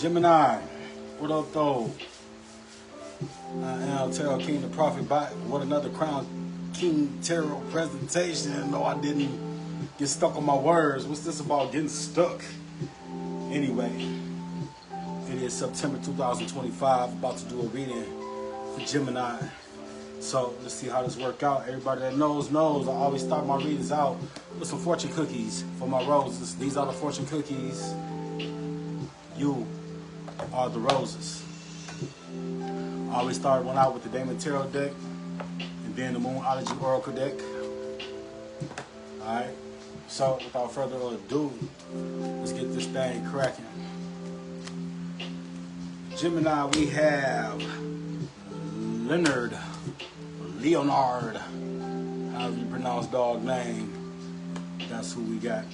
Gemini, what up though? I am Tarot King the Prophet Bot. What another Crown King Tarot presentation. No, I didn't get stuck on my words. What's this about getting stuck? Anyway, it is September 2025. About to do a reading for Gemini. So let's see how this work out. Everybody that knows. I always start my readings out with some fortune cookies for my roses. These are the fortune cookies. You are the roses. I always start one out with the Damon Tarot deck and then the Moonology Oracle deck. Alright, so without further ado, let's get this thing cracking. Gemini, we have Leonard, however you pronounce dog name. That's who we got.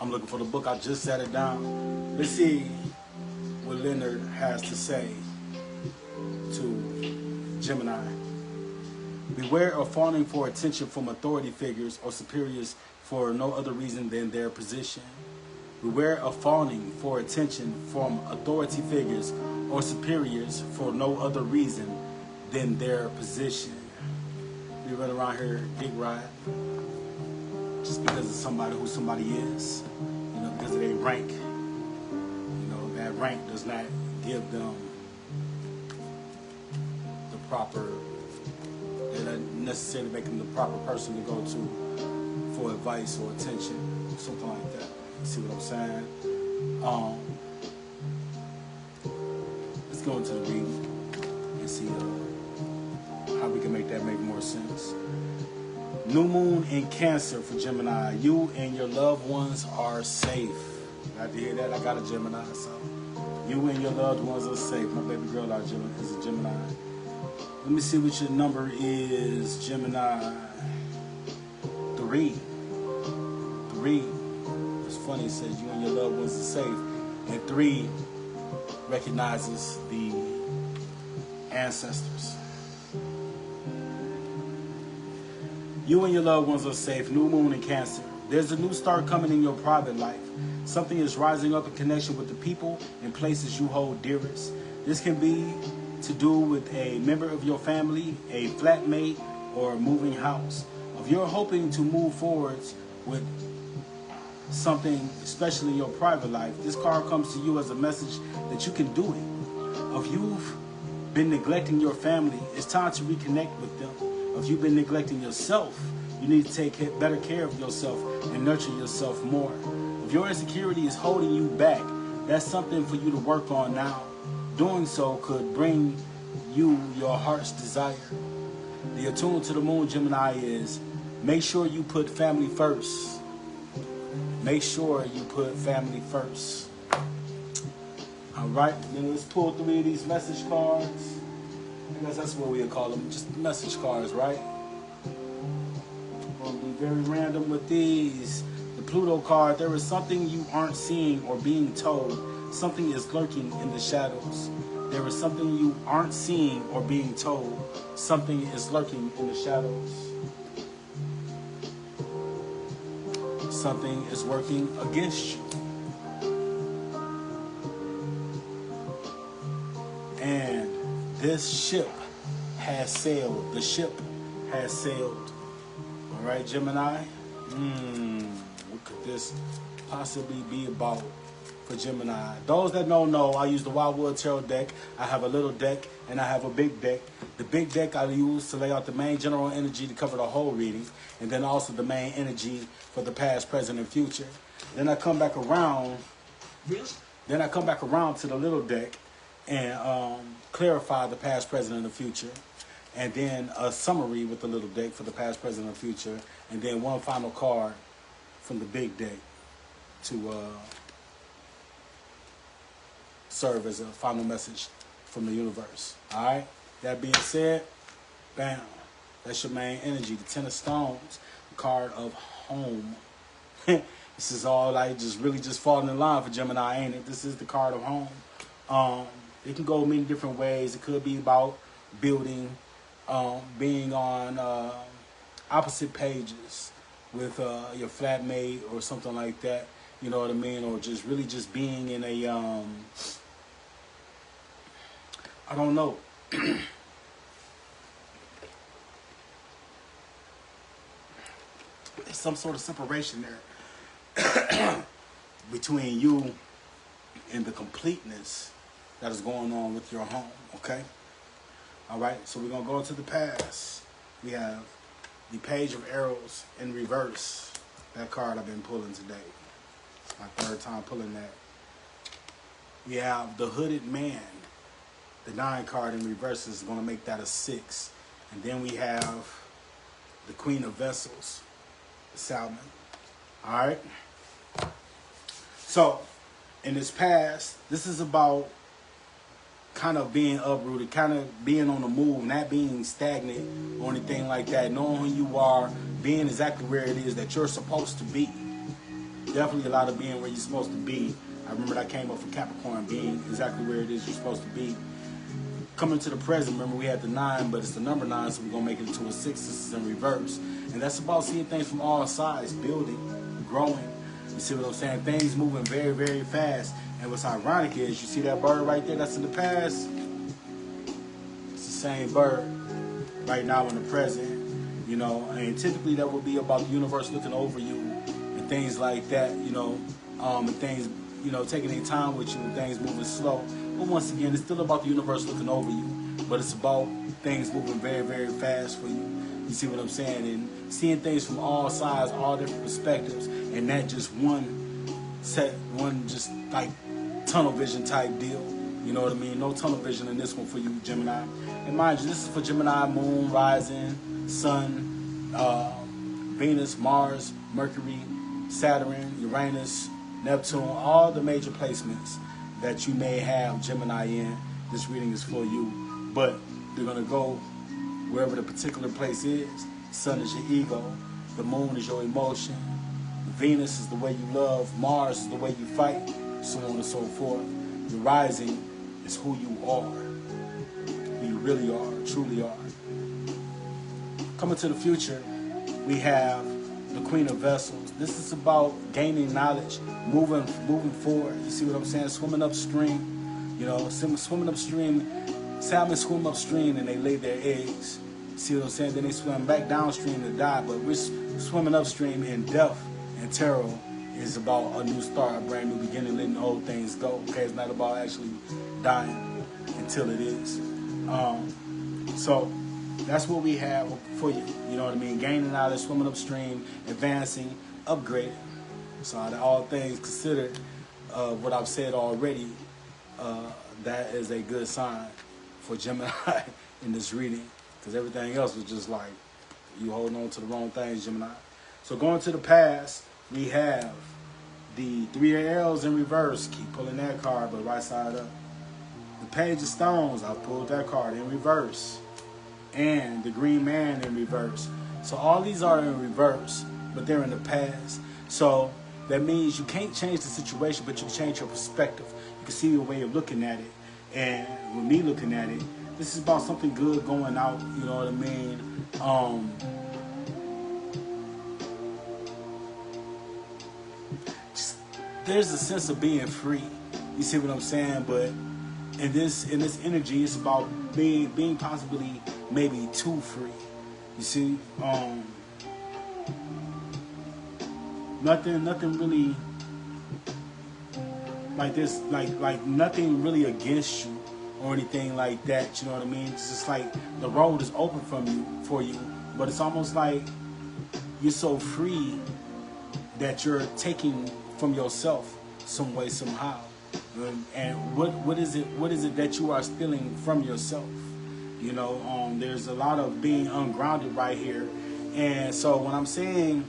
I'm looking for the book. I just sat it down. Let's see what Leonard has to say to Gemini. Beware of fawning for attention from authority figures or superiors for no other reason than their position. Beware of fawning for attention from authority figures or superiors for no other reason than their position. We run around here dick ride just because of somebody who somebody is, because of their rank. That rank does not give them the proper, they don't necessarily make them the proper person to go to for advice or attention, something like that. You see what I'm saying? Let's go into the reading and see how we can make that make more sense. New moon in Cancer for Gemini. You and your loved ones are safe. Glad to hear that. I got a Gemini, so you and your loved ones are safe. My baby girl is a Gemini. Let me see what your number is, Gemini. 3. It's funny, it says you and your loved ones are safe. And 3 recognizes the ancestors. You and your loved ones are safe. New moon in Cancer. There's a new start coming in your private life. Something is rising up in connection with the people and places you hold dearest. This can be to do with a member of your family, a flatmate, or a moving house. If you're hoping to move forwards with something, especially in your private life, this card comes to you as a message that you can do it. If you've been neglecting your family, it's time to reconnect with them. If you've been neglecting yourself, you need to take better care of yourself and nurture yourself more. If your insecurity is holding you back, that's something for you to work on now. Doing so could bring you your heart's desire. The attunement to the moon, Gemini, is make sure you put family first. Make sure you put family first. All right, then let's pull 3 of these message cards. I guess that's what we'll call them, just message cards, right? We'll be very random with these. The Pluto card, there is something you aren't seeing or being told. Something is lurking in the shadows. There is something you aren't seeing or being told. Something is lurking in the shadows. Something is working against you. And this ship has sailed. The ship has sailed. All right, Gemini? What could this possibly be about for Gemini? Those that don't know, I use the Wildwood Tarot deck. I have a little deck and I have a big deck. The big deck I use to lay out the main general energy to cover the whole reading, and then also the main energy for the past, present, and future. Then I come back around. Then I come back around to the little deck and clarify the past, present, and the future. And then a summary with the little deck for the past, present, and future. And then one final card from the big deck to serve as a final message from the universe. All right? That being said, bam. That's your main energy. The 10 of Stones, the card of home. This is all like just falling in line for Gemini, ain't it? This is the card of home. It can go many different ways. It could be about building, being on opposite pages with your flatmate or something like that. You know what I mean? Or just really just being in a, I don't know. There's some sort of separation there between you and the completeness that is going on with your home, okay? All right, so we're going to go into the past. We have the Page of Arrows in reverse. That card I've been pulling today. It's my third time pulling that. We have the Hooded Man. The 9 card in reverse is going to make that a 6. And then we have the Queen of Vessels, the Salmon. All right? So, in this past, this is about kind of being uprooted, kind of being on the move, not being stagnant or anything like that, knowing who you are, being exactly where it is that you're supposed to be. Definitely a lot of being where you're supposed to be. I remember that came up for Capricorn, being exactly where it is you're supposed to be. Coming to the present, remember we had the 9, but it's the number 9, so we're going to make it into a 6. This is in reverse. And that's about seeing things from all sides, building, growing. You see what I'm saying? Things moving very, very fast. And what's ironic is, you see that bird right there that's in the past? It's the same bird right now in the present, you know. And typically that would be about the universe looking over you and things like that, you know, and things, you know, taking their time with you and things moving slow. But once again, it's still about the universe looking over you, but it's about things moving very, very fast for you. You see what I'm saying? And seeing things from all sides, all different perspectives, and not just one just like tunnel vision type deal. You know what I mean? No tunnel vision in this one for you, Gemini. And mind you, this is for Gemini, Moon, Rising, Sun, Venus, Mars, Mercury, Saturn, Uranus, Neptune, all the major placements that you may have Gemini in. This reading is for you. But they're going to go wherever the particular place is. Sun is your ego. The moon is your emotion. Venus is the way you love. Mars is the way you fight. So on and so forth. The rising is who you are. Who you really are, truly are. Coming to the future, we have the Queen of Vessels. This is about gaining knowledge, moving forward. You see what I'm saying? Swimming upstream. You know, swimming upstream. Salmon swim upstream and they lay their eggs. See what I'm saying? Then they swim back downstream to die. But we're swimming upstream in death and tarot is about a new start, a brand new beginning, letting old things go. Okay, it's not about actually dying until it is. So that's what we have for you. You know what I mean? Gaining knowledge, swimming upstream, advancing, upgrading. So all things considered, what I've said already, that is a good sign for Gemini in this reading, because everything else was just like you holding on to the wrong things, Gemini. So going to the past, we have the 3 of Arrows in reverse. Keep pulling that card, but right side up. The Page of Stones, I pulled that card in reverse. And the Green Man in reverse. So all these are in reverse, but they're in the past. So that means you can't change the situation, but you can change your perspective. You can see your way of looking at it. And with me looking at it, this is about something good going out, you know what I mean? There's a sense of being free. You see what I'm saying? But in this energy, it's about being possibly maybe too free. You see, nothing really like this, like nothing really against you or anything like that. You know what I mean? It's just like the road is open for you, but it's almost like you're so free that you're taking from yourself some way, somehow. And what is it that you are stealing from yourself? You know, there's a lot of being ungrounded right here. And so when I'm saying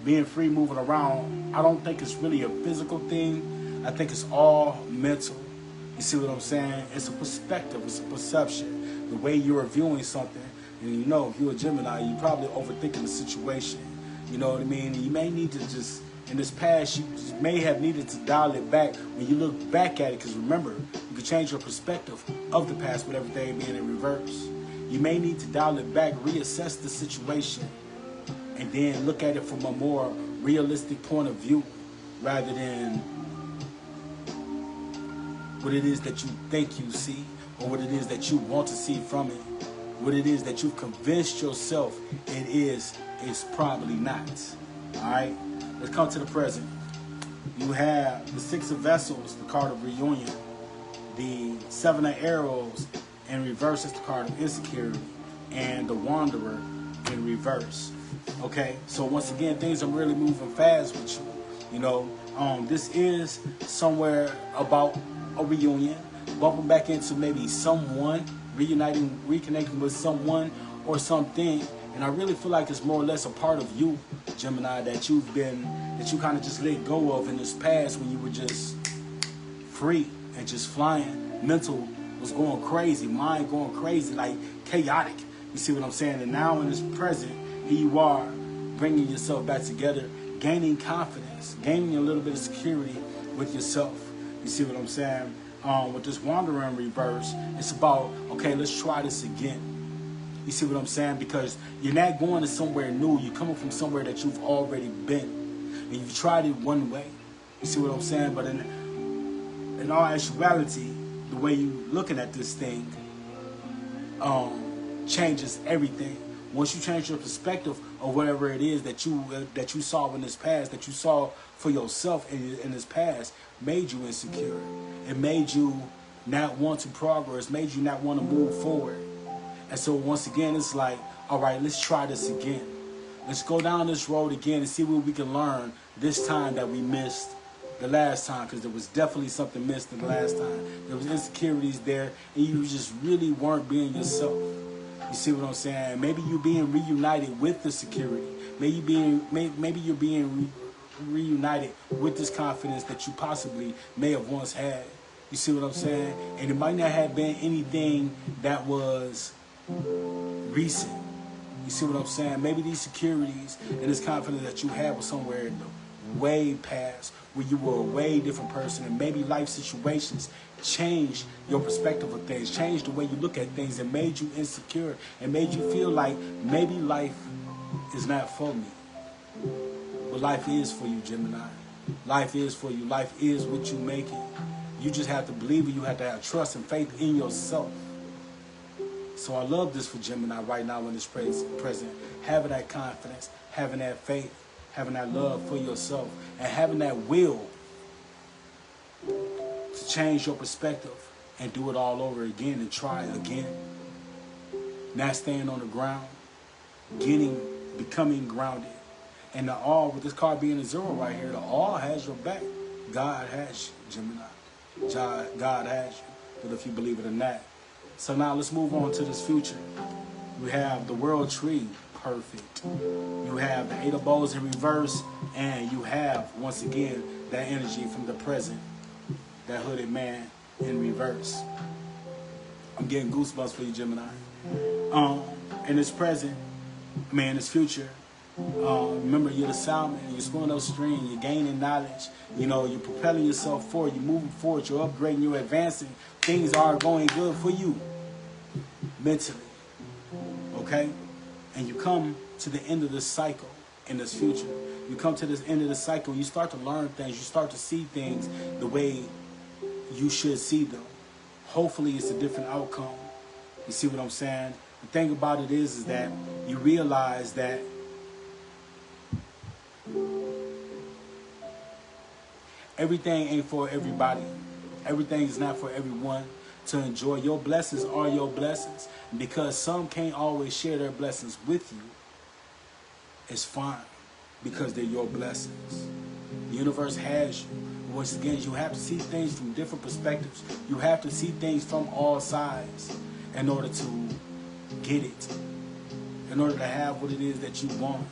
being free, moving around, I don't think it's really a physical thing. I think it's all mental. You see what I'm saying? It's a perspective, it's a perception. The way you're viewing something. And you know, if you're a Gemini, you're probably overthinking the situation. You know what I mean? And you may need to just, in this past, you may have needed to dial it back when you look back at it. Because remember, you can change your perspective of the past with everything being in reverse. You may need to dial it back, reassess the situation, and then look at it from a more realistic point of view. rather than what it is that you think you see, or what it is that you want to see from it. What it is that you've convinced yourself it is probably not. Alright? Let's come to the present. You have the Six of Vessels, the card of reunion. The Seven of Arrows in reverse is the card of insecurity. And the Wanderer in reverse. Okay? So once again, things are really moving fast with you. You know, this is somewhere about a reunion, bumping back into maybe someone, reuniting, reconnecting with someone or something. And I really feel like it's more or less a part of you, Gemini, that you kind of just let go of in this past when you were just free and just flying. Mental was going crazy, mind going crazy, like chaotic. You see what I'm saying? And now in this present, here you are, bringing yourself back together, gaining confidence, gaining a little bit of security with yourself. You see what I'm saying? With this Wanderer in reverse, it's about, okay, let's try this again. You see what I'm saying? Because you're not going to somewhere new. You're coming from somewhere that you've already been. And you've tried it one way. You see what I'm saying? But in all actuality, the way you're looking at this thing changes everything. Once you change your perspective of whatever it is that you saw in this past, that you saw for yourself in this past, made you insecure. It made you not want to progress, made you not want to move forward. And so once again, it's like, all right, let's try this again. Let's go down this road again and see what we can learn this time that we missed the last time, because there was definitely something missed the last time. There was insecurities there, and you just really weren't being yourself. You see what I'm saying? Maybe you're being reunited with the security. Maybe you're being reunited with this confidence that you possibly may have once had. You see what I'm saying? And it might not have been anything that was recent. You see what I'm saying? Maybe these securities and this confidence that you had was somewhere in the way past, where you were a way different person, and maybe life situations changed your perspective of things, changed the way you look at things, and made you insecure, and made you feel like maybe life is not for me. But life is for you, Gemini. Life is for you. Life is what you make it. You just have to believe it. You have to have trust and faith in yourself. So I love this for Gemini right now in this present. Having that confidence, having that faith, having that love for yourself, and having that will to change your perspective and do it all over again and try again. Not staying on the ground, becoming grounded. And the all, with this card being a zero right here, the all has your back. God has you, Gemini. God has you, but if you believe it or not. So now let's move on to this future. You have the World Tree, perfect. You have the Eight of Bowls in reverse, and you have, once again, that energy from the present, that hooded man in reverse. I'm getting goosebumps for you, Gemini. In this present, in this future, remember, you're the salmon, you're swimming upstream, you're gaining knowledge, you're propelling yourself forward, you're moving forward, you're upgrading, you're advancing. Things are going good for you mentally, okay? And you come to the end of this cycle in this future. You come to this end of the cycle, you start to learn things, you start to see things the way you should see them. Hopefully it's a different outcome. You see what I'm saying? The thing about it is that you realize that everything ain't for everybody. Everything is not for everyone to enjoy. Your blessings are your blessings. And because some can't always share their blessings with you, it's fine, because they're your blessings. The universe has you. Once again, you have to see things from different perspectives. You have to see things from all sides in order to get it, in order to have what it is that you want.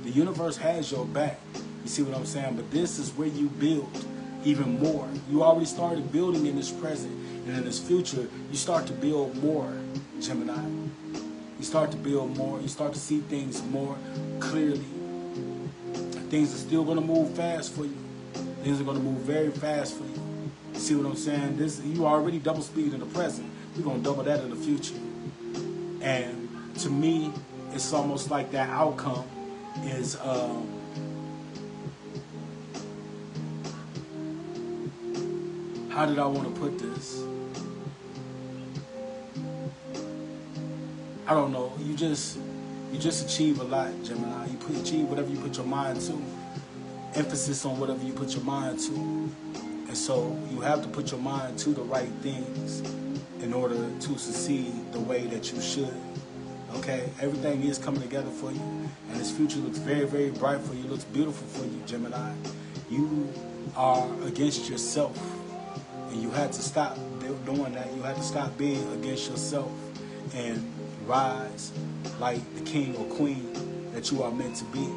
The universe has your back. You see what I'm saying? But this is where you build even more. You already started building in this present, and in this future, you start to build more, Gemini. You start to build more. You start to see things more clearly. Things are still going to move fast for you. Things are going to move very fast for you. You see what I'm saying? You already double speed in the present. We're going to double that in the future. And to me, it's almost like that outcome is how did I want to put this? I don't know. You just achieve a lot, Gemini. You achieve whatever you put your mind to. Emphasis on whatever you put your mind to. And so you have to put your mind to the right things in order to succeed the way that you should. Okay? Everything is coming together for you. And this future looks very, very bright for you. It looks beautiful for you, Gemini. You are against yourself. And you had to stop doing that. You had to stop being against yourself and rise like the king or queen that you are meant to be.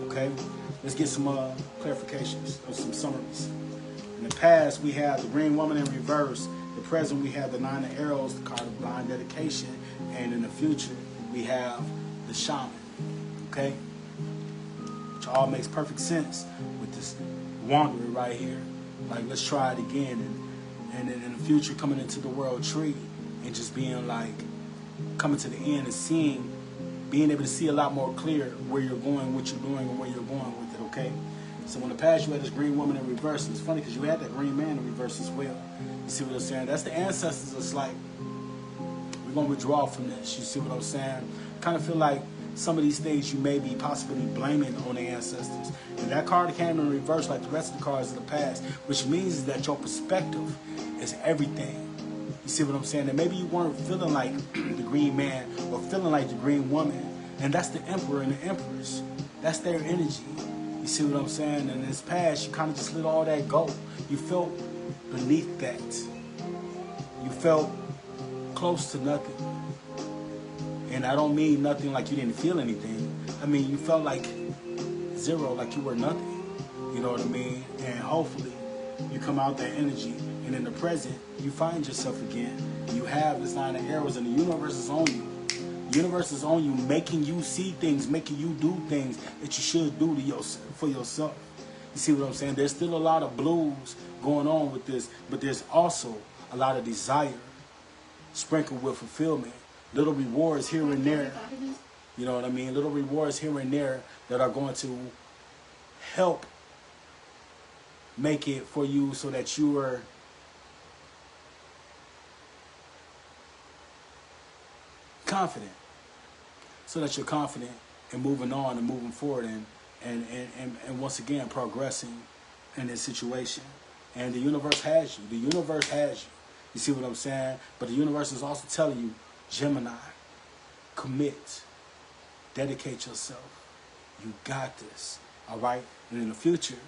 Okay? Let's get some clarifications or some summaries. In the past, we have the Green Woman in reverse. The present, we have the Nine of Arrows, the card of blind dedication. And in the future, we have the Shaman. Okay? Which all makes perfect sense with this wanderer right here. Like, let's try it again. And in the future, coming into the world tree and just being like, coming to the end and seeing, being able to see a lot more clear where you're going, what you're doing, and where you're going with it, okay? So in the past, you had this Green Woman in reverse. It's funny because you had that Green Man in reverse as well. You see what I'm saying? That's the ancestors. It's like, we're going to withdraw from this. You see what I'm saying? Kind of feel like some of these things you may be possibly blaming on the ancestors. And that card came in reverse like the rest of the cards of the past, which means that your perspective is everything. You see what I'm saying? And maybe you weren't feeling like the Green Man or feeling like the Green Woman. And that's the Emperor and the Empress. That's their energy. You see what I'm saying? And in this past, you kind of just let all that go. You felt beneath that. You felt close to nothing. And I don't mean nothing like you didn't feel anything. I mean, you felt like zero, like you were nothing. You know what I mean? And hopefully, you come out that energy. And in the present, you find yourself again. You have this Nine of Arrows, and the universe is on you. The universe is on you, making you see things, making you do things that you should do for yourself. You see what I'm saying? There's still a lot of blues going on with this, but there's also a lot of desire sprinkled with fulfillment. Little rewards here and there. You know what I mean? Little rewards here and there that are going to help make it for you so that you are confident. So that you're confident in moving on and moving forward and once again progressing in this situation. And the universe has you. The universe has you. You see what I'm saying? But the universe is also telling you, Gemini, commit, dedicate yourself. You got this, all right? And in the future,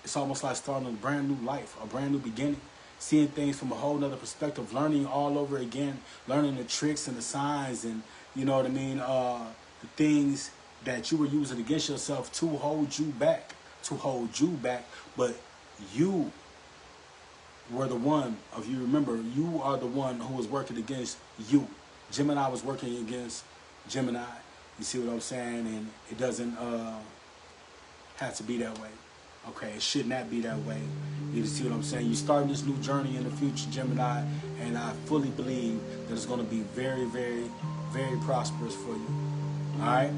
it's almost like starting a brand new life, a brand new beginning, seeing things from a whole nother perspective, learning all over again, learning the tricks and the signs and, you know what I mean, the things that you were using against yourself to hold you back, but you were the one of you. Remember, you are the one who was working against you. Gemini was working against Gemini. You see what I'm saying? And it doesn't have to be that way. Okay, it should not be that way. You see what I'm saying? You're starting this new journey in the future, Gemini, and I fully believe that it's going to be very, very, very prosperous for you. All right?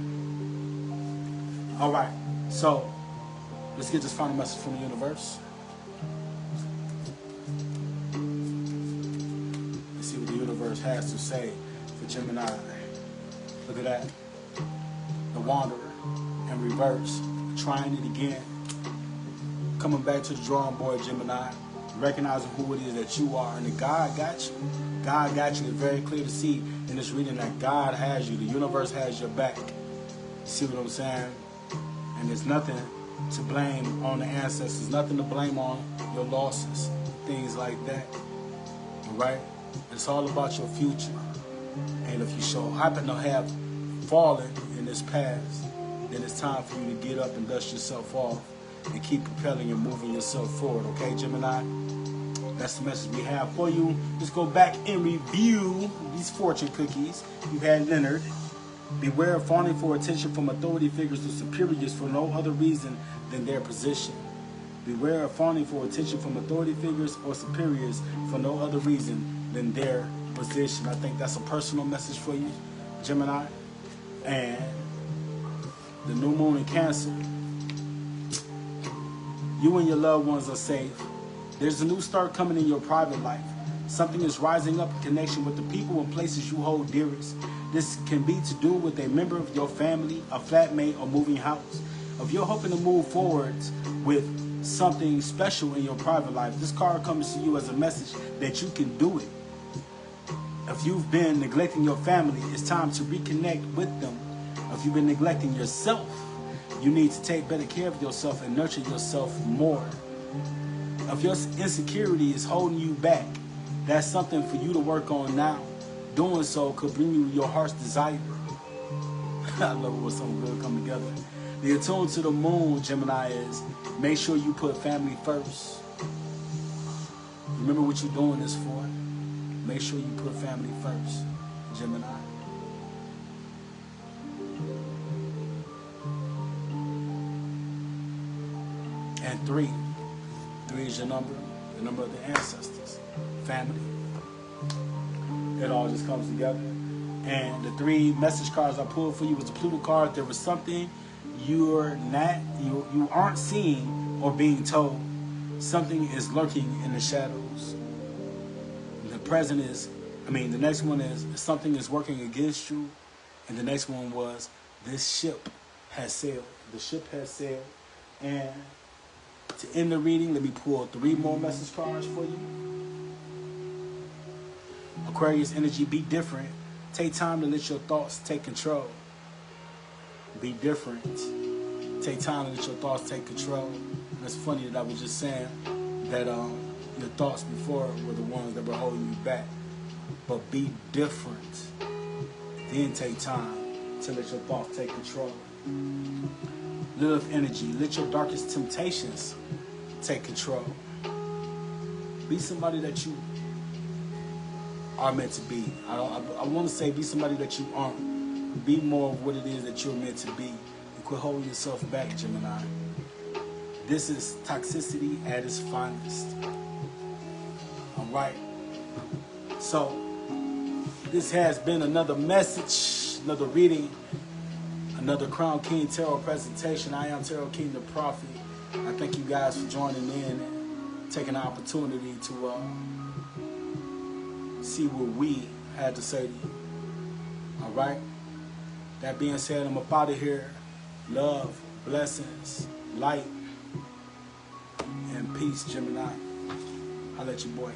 All right. So, let's get this final message from the universe. What the universe has to say for Gemini. Look at that. The Wanderer in reverse. Trying it again. Coming back to the drawing board, Gemini. Recognizing who it is that you are. And that God got you. God got you. It's very clear to see in this reading that God has you. The universe has your back. See what I'm saying? And there's nothing to blame on the ancestors. Nothing to blame on your losses. Things like that. All right? It's all about your future. And if you so happen to have fallen in this past, then it's time for you to get up and dust yourself off and keep propelling and moving yourself forward. Okay, Gemini? That's the message we have for you. Let's go back and review these fortune cookies. You had Leonard. Beware of fawning for attention from authority figures or superiors for no other reason than their position. Beware of fawning for attention from authority figures or superiors for no other reason than their position. I think that's a personal message for you, Gemini. And the new moon in Cancer. You and your loved ones are safe. There's a new start coming in your private life. Something is rising up in connection with the people and places you hold dearest. This can be to do with a member of your family, a flatmate, or moving house. If you're hoping to move forward with something special in your private life, this card comes to you as a message that you can do it. If you've been neglecting your family, it's time to reconnect with them. If you've been neglecting yourself, you need to take better care of yourself and nurture yourself more. If your insecurity is holding you back, that's something for you to work on now. Doing so could bring you your heart's desire. I love it when something good come together. The attune to the moon, Gemini, is make sure you put family first. Remember what you're doing this for. Make sure you put family first, Gemini. And 3. 3 is your number, the number of the ancestors, family. It all just comes together. And the 3 message cards I pulled for you was the Pluto card. There was something you aren't seeing or being told. Something is lurking in the shadows. The next one is something is working against you. And the next one was this ship has sailed. The ship has sailed. And to end the reading, let me pull 3 more message cards for you. Aquarius energy, be different. Take time to let your thoughts take control. Be different. Take time to let your thoughts take control. And it's funny that I was just saying that your thoughts before were the ones that were holding you back. But be different. Then take time to let your thoughts take control. Lilith energy, let your darkest temptations take control. Be somebody that you are meant to be. I want to say be somebody that you aren't. Be more of what it is that you're meant to be. And quit holding yourself back, Gemini. This is toxicity at its finest. Alright. So, this has been another message, another reading, another Crown King Tarot presentation. I am Tarot King the Prophet. I thank you guys for joining in and taking the opportunity to see what we had to say to you. Alright? That being said, I'm up out of here. Love, blessings, light, and peace, Gemini. I'll let you boy.